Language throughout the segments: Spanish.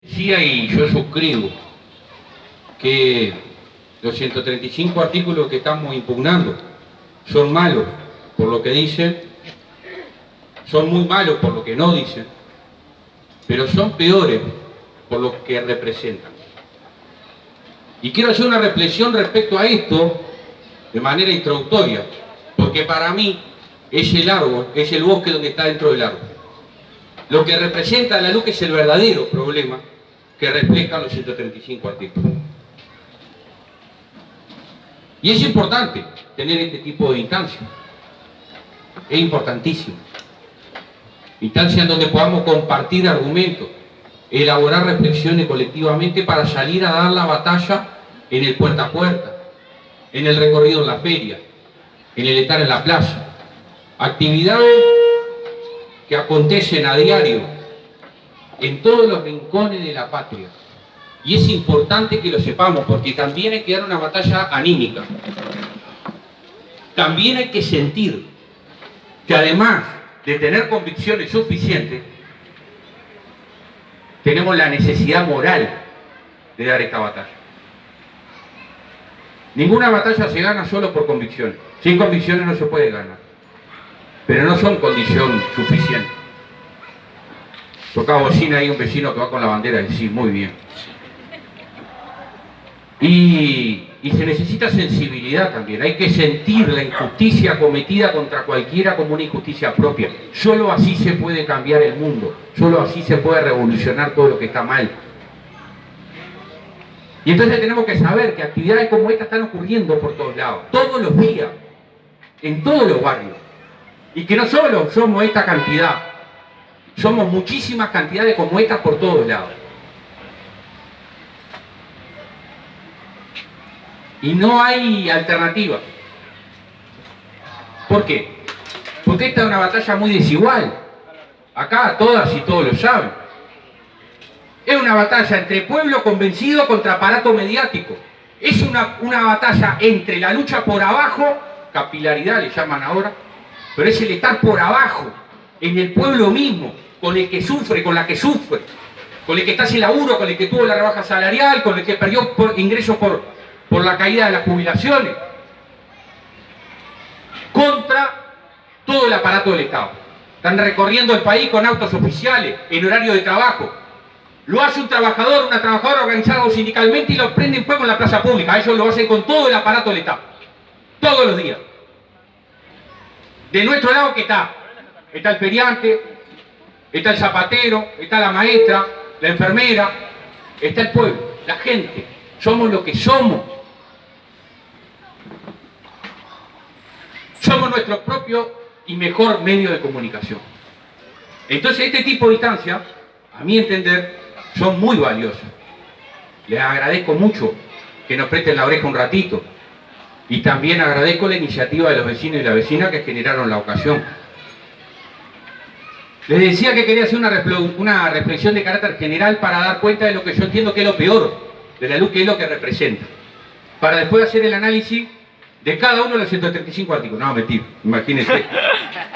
Decía, y yo suscribo, que los 135 artículos que estamos impugnando son malos por lo que dicen, son muy malos por lo que no dicen, pero son peores por lo que representan. Y quiero hacer una reflexión respecto a esto de manera introductoria, porque para mí es el árbol, es el bosque donde está dentro del árbol. Lo que representa la luz es el verdadero problema que reflejan los 135 artículos. Y es importante tener este tipo de instancias. Es importantísimo. Instancias en donde podamos compartir argumentos, elaborar reflexiones colectivamente para salir a dar la batalla en el puerta a puerta, en el recorrido en la feria, en el estar en la plaza. Actividades que acontecen a diario en todos los rincones de la patria. Y es importante que lo sepamos, porque también hay que dar una batalla anímica. También hay que sentir que además de tener convicciones suficientes, tenemos la necesidad moral de dar esta batalla. Ninguna batalla se gana solo por convicciones. Sin convicciones no se puede ganar. Pero no son condición suficiente. Tocaba bocina ahí un vecino que va con la bandera y sí, muy bien. Y se necesita sensibilidad también. Hay que sentir la injusticia cometida contra cualquiera como una injusticia propia. Solo así se puede cambiar el mundo. Solo así se puede revolucionar todo lo que está mal. Y entonces tenemos que saber que actividades como esta están ocurriendo por todos lados, todos los días, en todos los barrios. Y que no solo somos esta cantidad, somos muchísimas cantidades como estas por todos lados. Y no hay alternativa. ¿Por qué? Porque esta es una batalla muy desigual. Acá todas y todos lo saben. Es una batalla entre pueblo convencido contra aparato mediático. Es una batalla entre la lucha por abajo, capilaridad le llaman ahora, pero es el estar por abajo, en el pueblo mismo, con el que sufre, con la que sufre, con el que está sin laburo, con el que tuvo la rebaja salarial, con el que perdió ingresos por la caída de las jubilaciones, contra todo el aparato del Estado. Están recorriendo el país con autos oficiales, en horario de trabajo. Lo hace un trabajador, una trabajadora organizada sindicalmente y lo prenden fuego en la plaza pública. Ellos lo hacen con todo el aparato del Estado, todos los días. De nuestro lado, ¿qué está? Está el feriante, está el zapatero, está la maestra, la enfermera, está el pueblo, la gente. Somos lo que somos. Somos nuestro propio y mejor medio de comunicación. Entonces este tipo de instancias, a mi entender, son muy valiosas. Les agradezco mucho que nos presten la oreja un ratito. Y también agradezco la iniciativa de los vecinos y la vecina que generaron la ocasión. Les decía que quería hacer una reflexión de carácter general para dar cuenta de lo que yo entiendo que es lo peor de la luz, que es lo que representa. Para después hacer el análisis de cada uno de los 135 artículos. No, mentira, imagínense.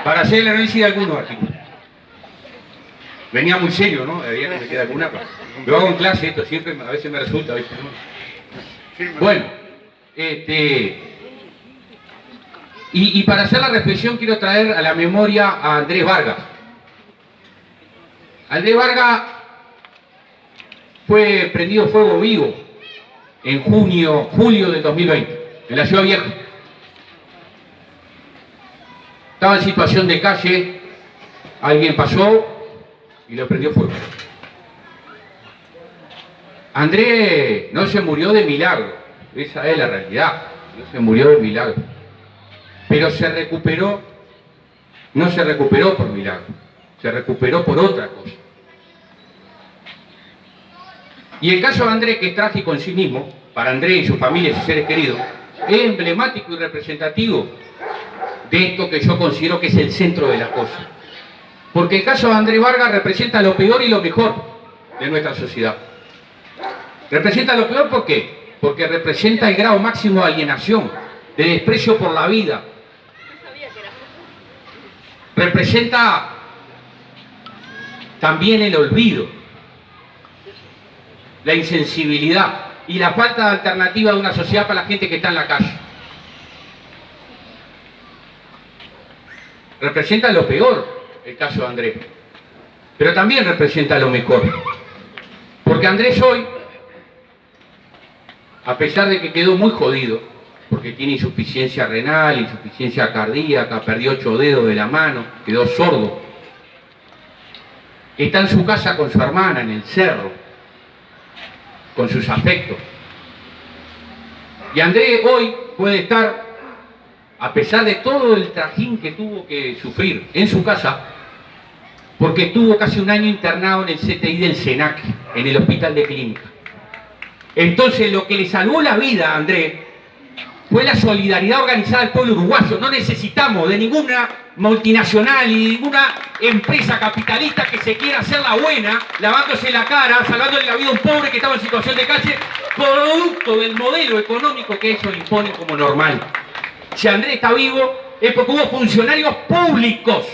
Para hacer el análisis de algunos artículos. Venía muy serio, ¿no? Debería que me quede alguna. Lo hago en clase esto, siempre a veces me resulta, a veces no. Bueno, y para hacer la reflexión quiero traer a la memoria a Andrés Vargas. Andrés Vargas fue prendido fuego vivo en julio del 2020, en la Ciudad Vieja. Estaba en situación de calle, alguien pasó y lo prendió fuego. Andrés no se murió de milagro, esa es la realidad, no se murió de milagro. Pero se recuperó, no se recuperó por milagro, se recuperó por otra cosa. Y el caso de Andrés, que es trágico en sí mismo, para Andrés y su familia y sus seres queridos, es emblemático y representativo de esto que yo considero que es el centro de las cosas. Porque el caso de Andrés Vargas representa lo peor y lo mejor de nuestra sociedad. Representa lo peor, ¿por qué? Porque representa el grado máximo de alienación, de desprecio por la vida. Representa también el olvido. la insensibilidad y la falta de alternativa de una sociedad para la gente que está en la calle. Representa lo peor el caso de Andrés, pero también representa lo mejor. Porque Andrés hoy, a pesar de que quedó muy jodido, porque tiene insuficiencia renal, insuficiencia cardíaca, perdió 8 dedos de la mano, quedó sordo, está en su casa con su hermana en el cerro, con sus afectos. Y Andrés hoy puede estar, a pesar de todo el trajín que tuvo que sufrir en su casa, porque estuvo casi un año internado en el CTI del SENAC, en el hospital de clínica. Entonces lo que le salvó la vida a Andrés fue la solidaridad organizada del pueblo uruguayo. No necesitamos de ninguna multinacional y ninguna empresa capitalista que se quiera hacer la buena, lavándose la cara, salvándole la vida a un pobre que estaba en situación de calle, producto del modelo económico que ellos imponen como normal. Si Andrés está vivo es porque hubo funcionarios públicos,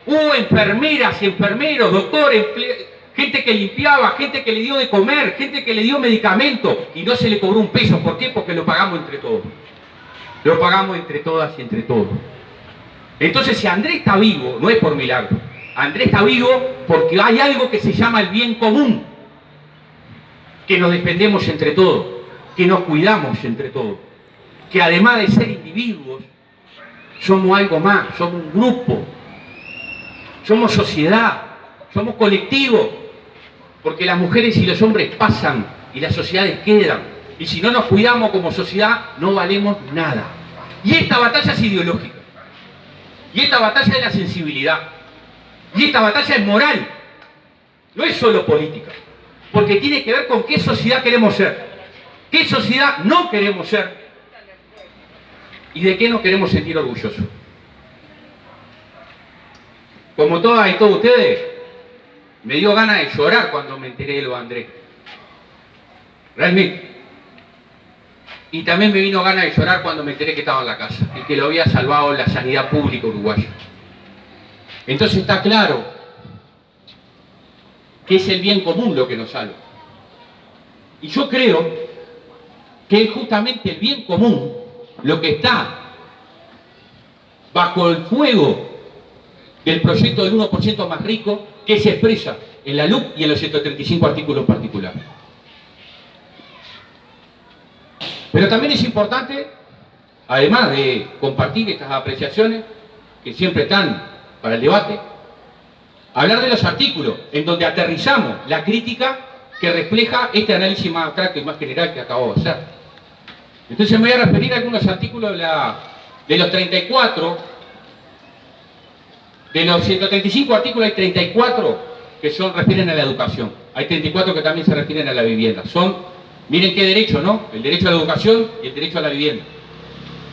hubo enfermeras, enfermeros, doctores, gente que limpiaba, gente que le dio de comer, gente que le dio medicamentos y no se le cobró un peso. ¿Por qué? Porque lo pagamos entre todos. Lo pagamos entre todas y entre todos. Entonces, si Andrés está vivo, no es por milagro. Andrés está vivo porque hay algo que se llama el bien común, que nos defendemos entre todos, que nos cuidamos entre todos, que además de ser individuos, somos algo más, somos un grupo, somos sociedad, somos colectivos, porque las mujeres y los hombres pasan y las sociedades quedan. Y si no nos cuidamos como sociedad, no valemos nada. Y esta batalla es ideológica. Y esta batalla es la sensibilidad. Y esta batalla es moral. No es solo política. Porque tiene que ver con qué sociedad queremos ser. Qué sociedad no queremos ser. Y de qué nos queremos sentir orgullosos. Como todas y todos ustedes, me dio ganas de llorar cuando me enteré de lo de Andrés. Realmente. Y también me vino ganas de llorar cuando me enteré que estaba en la casa y que lo había salvado la sanidad pública uruguaya. Entonces está claro que es el bien común lo que nos salva. Y yo creo que es justamente el bien común lo que está bajo el fuego del proyecto del 1% más rico, que se expresa en la LUC y en los 135 artículos particulares. Pero también es importante, además de compartir estas apreciaciones, que siempre están para el debate, hablar de los artículos en donde aterrizamos la crítica que refleja este análisis más abstracto y más general que acabo de hacer. Entonces me voy a referir a algunos artículos de los 34, de los 135 artículos hay 34 que refieren a la educación. Hay 34 que también se refieren a la vivienda. Miren qué derecho, ¿no? El derecho a la educación y el derecho a la vivienda.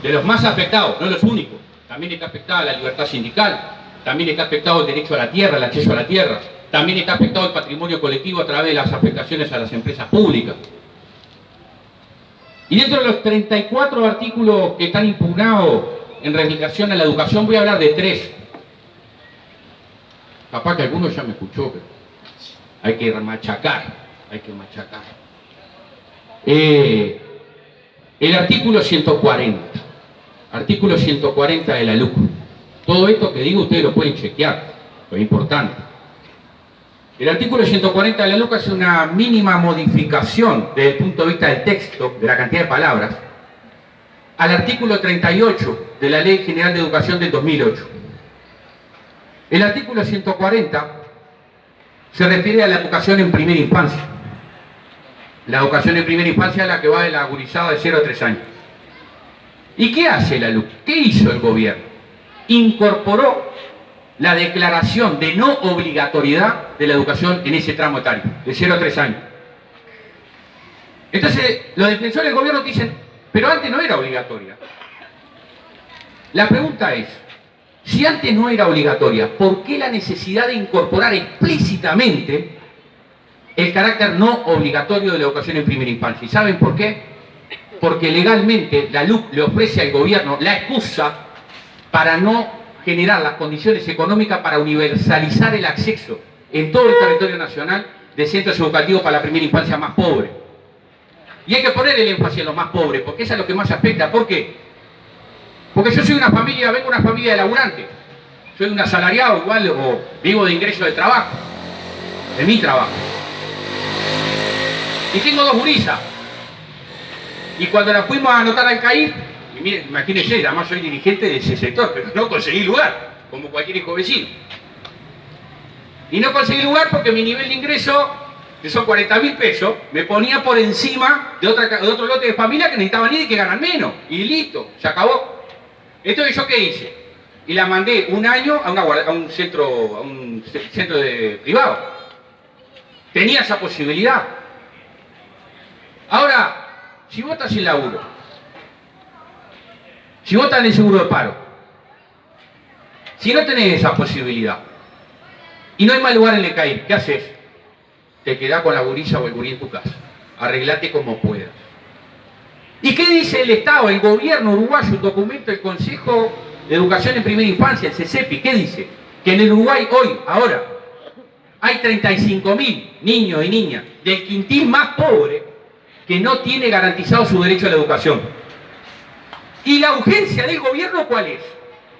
De los más afectados, no los únicos. También está afectada la libertad sindical, también está afectado el derecho a la tierra, el acceso a la tierra, también está afectado el patrimonio colectivo a través de las afectaciones a las empresas públicas. Y dentro de los 34 artículos que están impugnados en relación a la educación, voy a hablar de 3. Capaz que alguno ya me escuchó, pero hay que machacar, el artículo 140, artículo 140 de la LUC. Todo esto que digo ustedes lo pueden chequear, es importante. El artículo 140 de la LUC hace una mínima modificación desde el punto de vista del texto, de la cantidad de palabras, al artículo 38 de la Ley General de Educación del 2008. El artículo 140 se refiere a la educación en primera infancia. La educación en primera infancia es la que va de la gurizada de 0 a 3 años. ¿Y qué hace la LUC? ¿Qué hizo el gobierno? Incorporó la declaración de no obligatoriedad de la educación en ese tramo etario, de 0 a 3 años. Entonces, los defensores del gobierno dicen, pero antes no era obligatoria. La pregunta es, si antes no era obligatoria, ¿por qué la necesidad de incorporar explícitamente el carácter no obligatorio de la educación en primera infancia? ¿Y saben por qué? Porque legalmente la LUC le ofrece al gobierno la excusa para no generar las condiciones económicas para universalizar el acceso en todo el territorio nacional de centros educativos para la primera infancia más pobre. Y hay que poner el énfasis en los más pobres, porque eso es lo que más afecta. ¿Por qué? Porque yo soy una familia, vengo de una familia de laburantes. Soy un asalariado igual, o vivo de ingreso de trabajo, de mi trabajo. Y tengo 2 gurisas. Y cuando las fuimos a anotar al CAIF, y miren, imagínense, además soy dirigente de ese sector, pero no conseguí lugar, como cualquier hijo vecino. Y no conseguí lugar porque mi nivel de ingreso, que son 40.000 pesos, me ponía por encima de otro lote de familia que necesitaban ir y que ganan menos. Y listo, se acabó. Entonces, ¿yo qué hice? Y la mandé un año a un centro privado. Tenía esa posibilidad. Ahora, si vos estás sin laburo, si vos estás en el seguro de paro, si no tenés esa posibilidad, y no hay más lugar en el CAIF, ¿qué haces? Te quedás con la gurisa o el gurí en tu casa. Arreglate como puedas. ¿Y qué dice el Estado, el gobierno uruguayo, un documento del Consejo de Educación en Primera Infancia, el CESEPI? ¿Qué dice? Que en el Uruguay hoy, ahora, hay 35.000 niños y niñas del quintil más pobre que no tiene garantizado su derecho a la educación. ¿Y la urgencia del gobierno cuál es?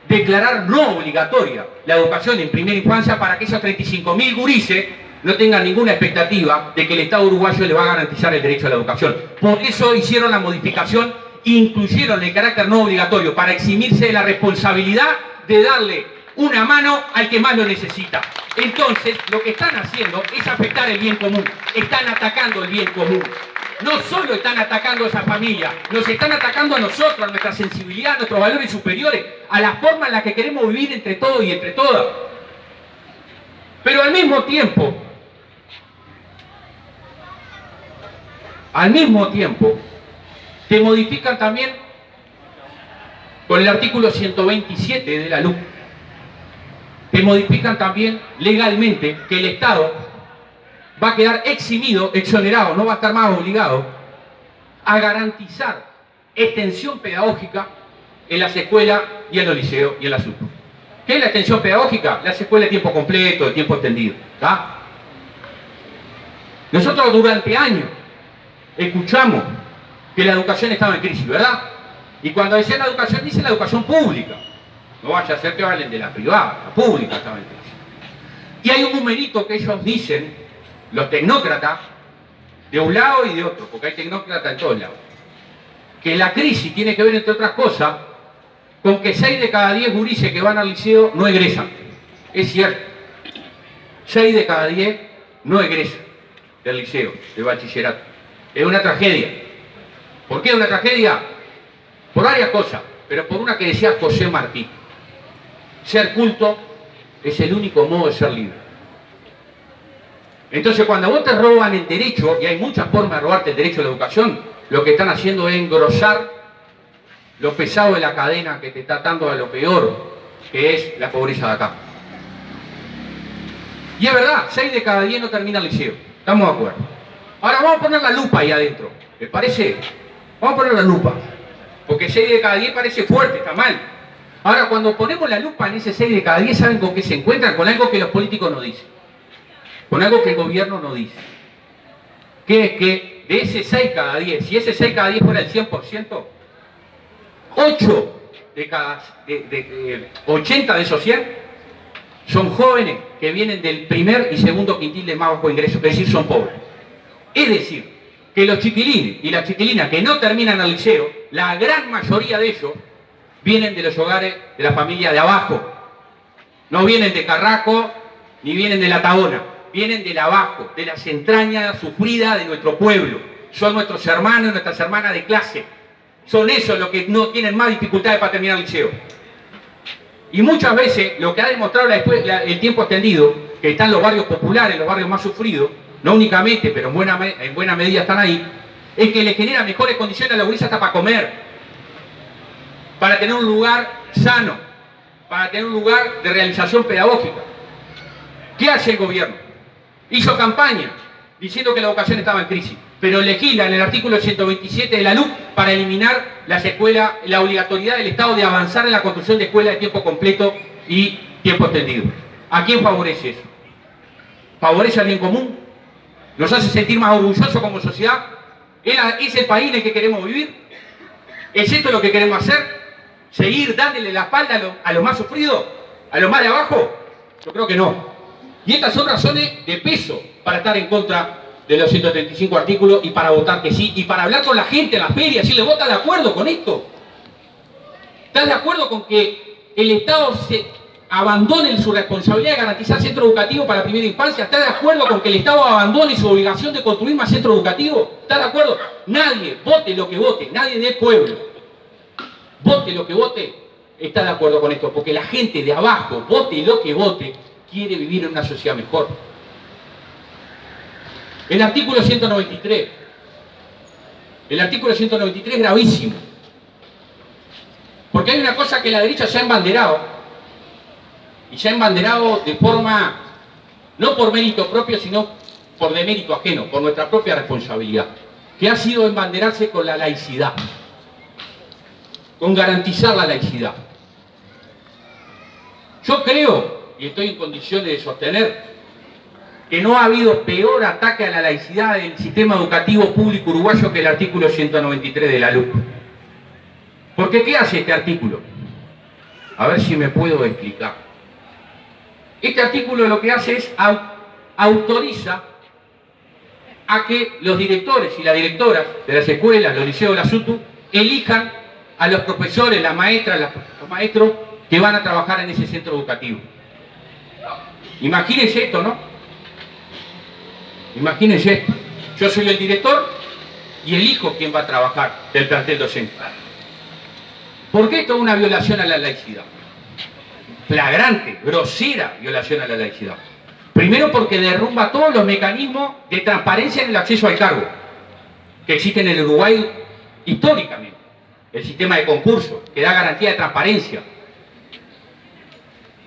Declarar no obligatoria la educación en primera infancia para que esos 35.000 gurises no tengan ninguna expectativa de que el Estado uruguayo le va a garantizar el derecho a la educación. Por eso hicieron la modificación e incluyeron el carácter no obligatorio, para eximirse de la responsabilidad de darle una mano al que más lo necesita. Entonces, lo que están haciendo es afectar el bien común, están atacando el bien común. No solo están atacando a esa familia, nos están atacando a nosotros, a nuestra sensibilidad, a nuestros valores superiores, a la forma en la que queremos vivir entre todos y entre todas. Pero al mismo tiempo, te modifican también con el artículo 127 de la LUC, te modifican también legalmente que el Estado va a quedar eximido, exonerado, no va a estar más obligado a garantizar extensión pedagógica en las escuelas y en los liceos y en la SUP. ¿Qué es la extensión pedagógica? Las escuelas de tiempo completo, de tiempo extendido. ¿Tá? Nosotros durante años escuchamos que la educación estaba en crisis, ¿verdad? Y cuando decían la educación, dicen la educación pública. No vaya a ser que hablen de la privada, la pública estaba en crisis. Y hay un numerito que ellos dicen, los tecnócratas, de un lado y de otro, porque hay tecnócratas en todos lados, que la crisis tiene que ver, entre otras cosas, con que 6 de cada 10 gurises que van al liceo no egresan. Es cierto. 6 de cada 10 no egresan del liceo, del bachillerato. Es una tragedia. ¿Por qué es una tragedia? Por varias cosas, pero por una que decía José Martí. Ser culto es el único modo de ser libre. Entonces, cuando vos te roban el derecho, y hay muchas formas de robarte el derecho a la educación, lo que están haciendo es engrosar lo pesado de la cadena que te está atando a lo peor, que es la pobreza de acá. Y es verdad, 6 de cada 10 no termina el liceo. Estamos de acuerdo. Ahora vamos a poner la lupa ahí adentro. ¿Les parece? Vamos a poner la lupa. Porque 6 de cada 10 parece fuerte, está mal. Ahora, cuando ponemos la lupa en ese 6 de cada 10, ¿saben con qué se encuentran? Con algo que los políticos no dicen. Con algo que el gobierno no dice. Que es que de ese 6 cada 10, si ese 6 cada 10 fuera el 100%, 8 de cada 80 de esos 100 son jóvenes que vienen del primer y segundo quintil de más bajo ingreso, es decir, son pobres. Es decir, que los chiquilines y las chiquilinas que no terminan el liceo, la gran mayoría de ellos vienen de los hogares de la familia de abajo. No vienen de Carrasco ni vienen de La Tabona, vienen de abajo, de las entrañas sufridas de nuestro pueblo. Son nuestros hermanos y nuestras hermanas de clase. Son esos los que no tienen más dificultades para terminar el liceo. Y muchas veces lo que ha demostrado el tiempo extendido, que están los barrios populares, los barrios más sufridos, no únicamente, pero en buena medida están ahí, es que le genera mejores condiciones a la gurisa hasta para comer, para tener un lugar sano, para tener un lugar de realización pedagógica. ¿Qué hace el gobierno? Hizo campaña diciendo que la educación estaba en crisis, pero legisla en el artículo 127 de la LUC para eliminar las escuelas, la obligatoriedad del Estado de avanzar en la construcción de escuelas de tiempo completo y tiempo extendido. ¿A quién favorece eso? ¿Favorece al bien común? nos hace sentir más orgullosos como sociedad. ¿Es el país en el que queremos vivir? ¿Es esto lo que queremos hacer? ¿Seguir dándole la espalda a los más sufridos? ¿A los más de abajo? Yo creo que no. Y estas son razones de peso para estar en contra de los 135 artículos y para votar que sí, y para hablar con la gente en las ferias, decirle, ¿vos estás de acuerdo con esto? ¿Estás de acuerdo con que el Estado se abandone su responsabilidad de garantizar centro educativo para la primera infancia? ¿Estás de acuerdo con que el Estado abandone su obligación de construir más centros educativos? ¿Estás de acuerdo? Nadie, vote lo que vote, nadie del pueblo, vote lo que vote, está de acuerdo con esto, porque la gente de abajo, vote lo que vote, quiere vivir en una sociedad mejor. El artículo 193. El artículo 193 es gravísimo. Porque hay una cosa que la derecha se ha embanderado, y se ha embanderado de forma, no por mérito propio, sino por demérito ajeno, por nuestra propia responsabilidad, que ha sido embanderarse con la laicidad, con garantizar la laicidad. Yo creo, y estoy en condiciones de sostener, que no ha habido peor ataque a la laicidad del sistema educativo público uruguayo que el artículo 193 de la LUC. Porque ¿qué hace este artículo? A ver si me puedo explicar. Este artículo lo que hace es autoriza a que los directores y las directoras de las escuelas, los liceos de la SUTU, elijan a los profesores, las maestras, los maestros que van a trabajar en ese centro educativo. Imagínense esto, ¿no? Imagínense esto. Yo soy el director y elijo quién va a trabajar del plantel docente. ¿Por qué esto es una violación a la laicidad? Flagrante, grosera violación a la laicidad. Primero porque derrumba todos los mecanismos de transparencia en el acceso al cargo que existen en el Uruguay históricamente. El sistema de concurso, que da garantía de transparencia.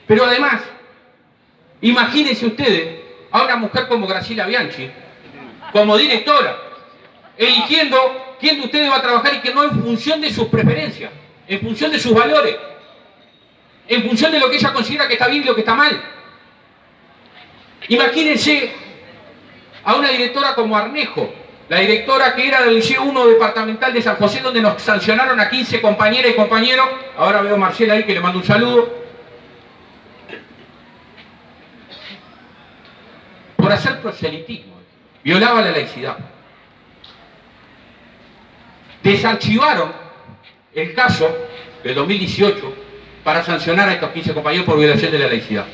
Pero además, imagínense ustedes a una mujer como Graciela Bianchi, como directora, eligiendo quién de ustedes va a trabajar y que no en función de sus preferencias, en función de sus valores, en función de lo que ella considera que está bien y lo que está mal. Imagínense a una directora como Arnejo, la directora que era del Liceo 1 Departamental de San José, donde nos sancionaron a 15 compañeras y compañeros. Ahora veo a Marcela ahí, que le mando un saludo. Por hacer proselitismo, violaba la laicidad. Desarchivaron el caso del 2018 para sancionar a estos 15 compañeros por violación de la laicidad.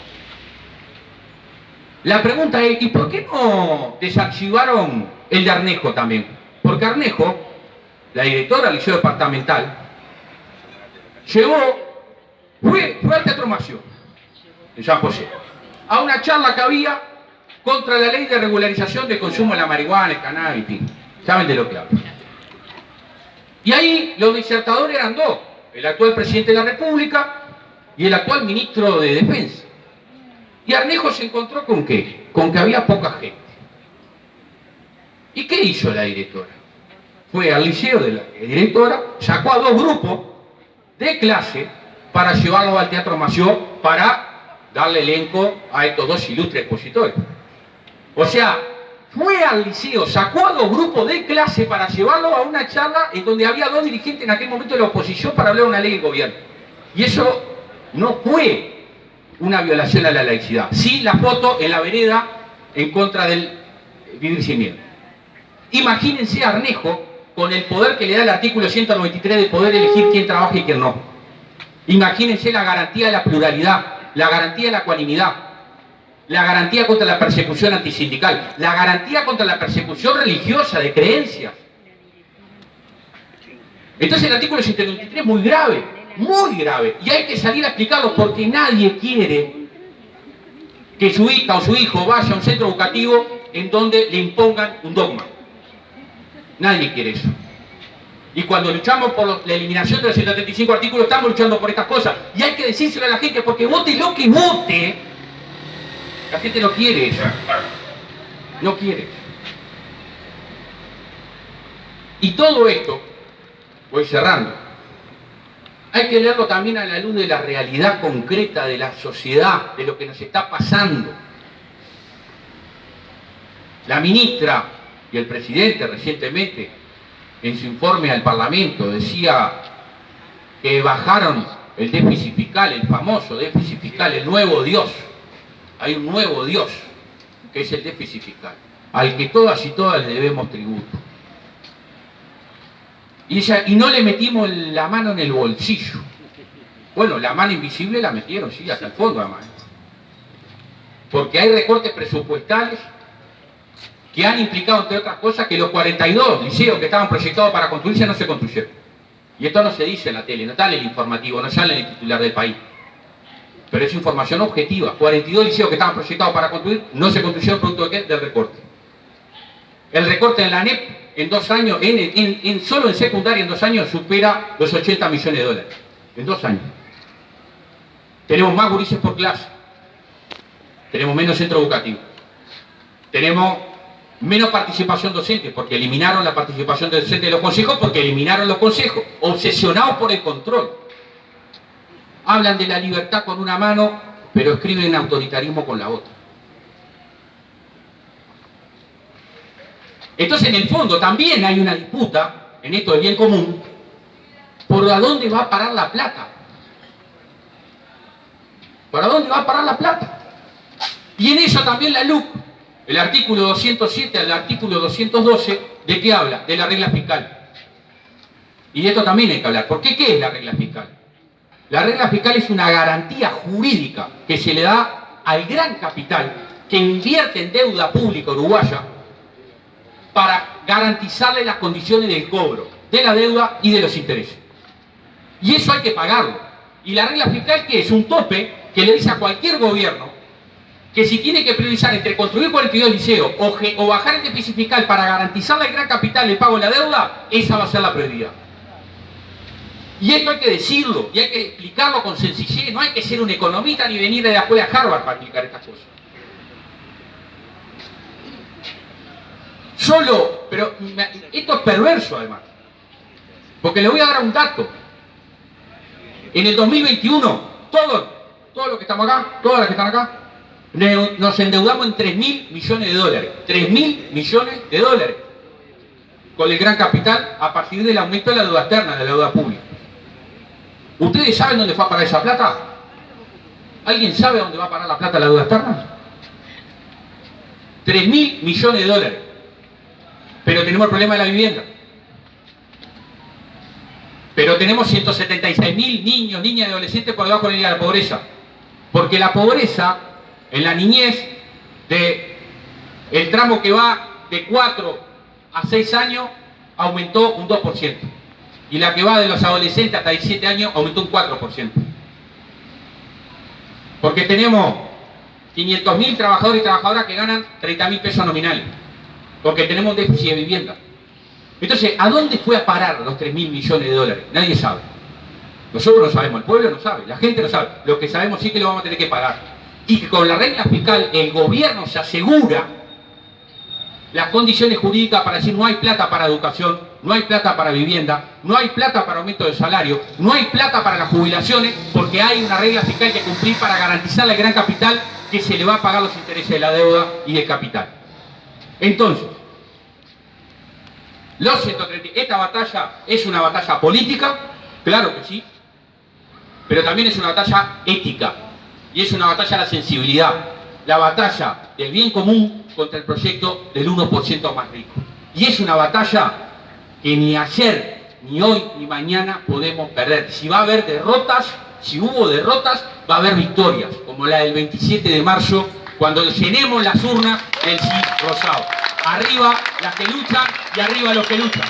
La pregunta es, ¿y por qué no desarchivaron el de Arnejo también? Porque Arnejo, la directora del Liceo Departamental, fue al Teatro Mació, en San José, a una charla que había contra la ley de regularización de consumo de la marihuana, el cannabis, saben de lo que hablo. Y ahí los disertadores eran dos, el actual presidente de la República y el actual ministro de Defensa. Y Arnejo se encontró con ¿qué? Con que había poca gente. ¿Y qué hizo la directora? Fue al liceo de la directora, sacó a dos grupos de clase para llevarlos al Teatro Mació para darle elenco a estos dos ilustres expositores. O sea, fue al liceo, sacó a dos grupos de clase para llevarlos a una charla en donde había dos dirigentes en aquel momento de la oposición para hablar de una ley del gobierno. Y eso no fue una violación a la laicidad. Sí, la foto en la vereda en contra del vivir sin miedo. Imagínense a Arnejo con el poder que le da el artículo 193 de poder elegir quién trabaja y quién no. Imagínense la garantía de la pluralidad, la garantía de la ecuanimidad, la garantía contra la persecución antisindical, la garantía contra la persecución religiosa de creencias. Entonces el artículo 193 es muy grave, y hay que salir a explicarlo porque nadie quiere que su hija o su hijo vaya a un centro educativo en donde le impongan un dogma. Nadie quiere eso. Y cuando luchamos por la eliminación de los 135 artículos, estamos luchando por estas cosas. Y hay que decírselo a la gente, porque vote lo que vote, la gente no quiere eso. No quiere. Y todo esto, voy cerrando, hay que leerlo también a la luz de la realidad concreta de la sociedad, de lo que nos está pasando. La ministra y el presidente recientemente, en su informe al Parlamento, decía que bajaron el déficit fiscal, el famoso déficit fiscal, el nuevo Dios. Hay un nuevo Dios, que es el déficit fiscal, al que todas y todas le debemos tributo. Y no le metimos la mano en el bolsillo. Bueno, la mano invisible la metieron, sí, hasta el fondo además. Porque hay recortes presupuestales que han implicado, entre otras cosas, que los 42 liceos que estaban proyectados para construirse no se construyeron. Y esto no se dice en la tele, no sale en el informativo, no sale en el titular del país. Pero es información objetiva. 42 liceos que estaban proyectados para construir no se construyeron producto de ¿qué? Del recorte. El recorte en la ANEP en 2 años, solo en secundaria en 2 años supera los 80 millones de dólares. En 2 años. Tenemos más gurises por clase. Tenemos menos centro educativo. Tenemos menos participación docente, porque eliminaron la participación docente de los consejos, porque eliminaron los consejos, obsesionados por el control. Hablan de la libertad con una mano, pero escriben autoritarismo con la otra. Entonces, en el fondo, también hay una disputa, en esto del bien común, por a dónde va a parar la plata. ¿Para dónde va a parar la plata? Y en eso también la LUC, el artículo 207 al artículo 212, ¿de qué habla? De la regla fiscal. Y de esto también hay que hablar. ¿Por qué? ¿Qué es la regla fiscal? La regla fiscal es una garantía jurídica que se le da al gran capital que invierte en deuda pública uruguaya para garantizarle las condiciones del cobro de la deuda y de los intereses. Y eso hay que pagarlo. Y la regla fiscal, ¿qué es? Un tope que le dice a cualquier gobierno que si tiene que priorizar entre construir 42 liceos o bajar el déficit fiscal para garantizarle al gran capital el pago de la deuda, esa va a ser la prioridad. Y esto hay que decirlo, y hay que explicarlo con sencillez. No hay que ser un economista ni venir de la escuela de Harvard para explicar estas cosas. Pero esto es perverso además. Porque le voy a dar un dato. En el 2021, todos los que estamos acá, todas las que están acá, nos endeudamos en 3.000 millones de dólares. 3.000 millones de dólares. Con el gran capital a partir del aumento de la deuda externa, de la deuda pública. ¿Ustedes saben dónde fue a parar esa plata? ¿Alguien sabe dónde va a parar la plata de la deuda externa? 3.000 millones de dólares. Pero tenemos el problema de la vivienda. Pero tenemos 176.000 niños, niñas y adolescentes por debajo de la línea de la pobreza. Porque la pobreza en la niñez, el tramo que va de 4 a 6 años, aumentó un 2%. Y la que va de los adolescentes hasta 17 años, aumentó un 4%. Porque tenemos 500.000 trabajadores y trabajadoras que ganan 30.000 pesos nominales. Porque tenemos déficit de vivienda. Entonces, ¿a dónde fue a parar los 3.000 millones de dólares? Nadie sabe. Nosotros no sabemos, el pueblo no sabe, la gente no sabe. Lo que sabemos sí que lo vamos a tener que pagar. Y que con la regla fiscal el gobierno se asegura las condiciones jurídicas para decir no hay plata para educación, no hay plata para vivienda, no hay plata para aumento de salario, no hay plata para las jubilaciones, porque hay una regla fiscal que cumplir para garantizarle al gran capital que se le va a pagar los intereses de la deuda y del capital. Entonces, esta batalla es una batalla política, claro que sí, pero también es una batalla ética y es una batalla de la sensibilidad, la batalla del bien común contra el proyecto del 1% más rico. Y es una batalla que ni ayer, ni hoy, ni mañana podemos perder. Si va a haber derrotas, si hubo derrotas, va a haber victorias, como la del 27 de marzo, cuando llenemos las urnas del sí rosado. Arriba las que luchan y arriba los que luchan.